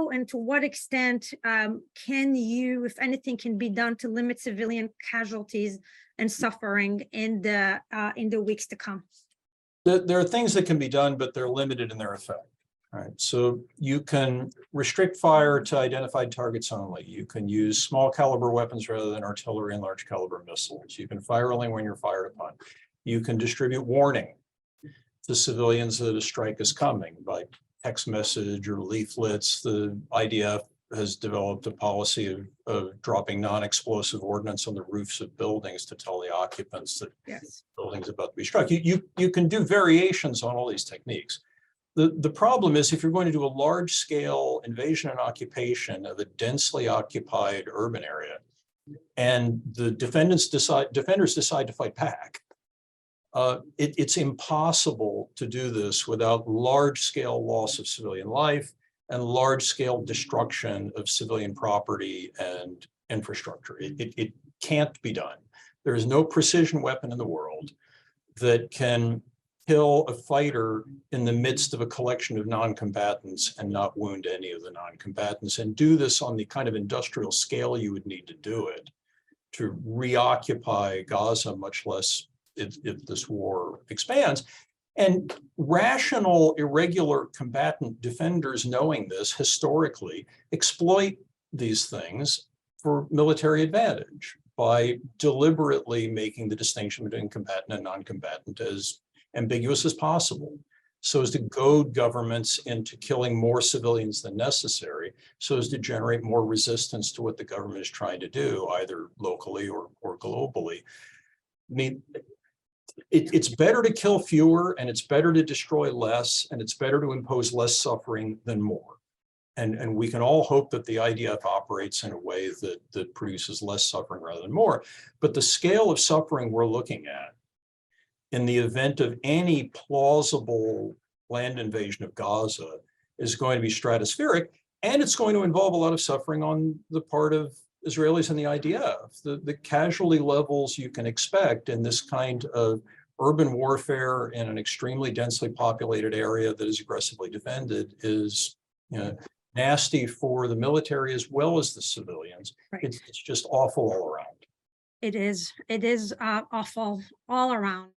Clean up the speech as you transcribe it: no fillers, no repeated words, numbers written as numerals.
how and to what extent can you, if anything, can be done to limit civilian casualties and suffering in the weeks to come? There are things that can be done, but they're limited in their effect. Right. So you can restrict fire to identified targets only. You can use small caliber weapons rather than artillery and large caliber missiles. You can fire only when you're fired upon. You can distribute warning to civilians that a strike is coming by text message or leaflets. The IDF has developed a policy of dropping non-explosive ordnance on the roofs of buildings to tell the occupants that Yes. the building's about to be struck. You can do variations on all these techniques. The problem is if you're going to do a large-scale invasion and occupation of a densely occupied urban area, and the defenders decide to fight back, it's impossible to do this without large-scale loss of civilian life and large-scale destruction of civilian property and infrastructure. It can't be done. There is no precision weapon in the world that can kill a fighter in the midst of a collection of non-combatants and not wound any of the non-combatants, and do this on the kind of industrial scale you would need to do it to reoccupy Gaza, much less if this war expands. And rational, irregular combatant defenders, knowing this historically, exploit these things for military advantage by deliberately making the distinction between combatant and non-combatant as ambiguous as possible, so as to goad governments into killing more civilians than necessary, so as to generate more resistance to what the government is trying to do, either locally or globally. I mean, it's better to kill fewer, and it's better to destroy less, and it's better to impose less suffering than more. And we can all hope that the IDF operates in a way that produces less suffering rather than more. But the scale of suffering we're looking at in the event of any plausible land invasion of Gaza is going to be stratospheric, and it's going to involve a lot of suffering on the part of Israelis and the IDF. The casualty levels you can expect in this kind of urban warfare in an extremely densely populated area that is aggressively defended is, nasty for the military as well as the civilians. Right. It's just awful all around. It is awful all around.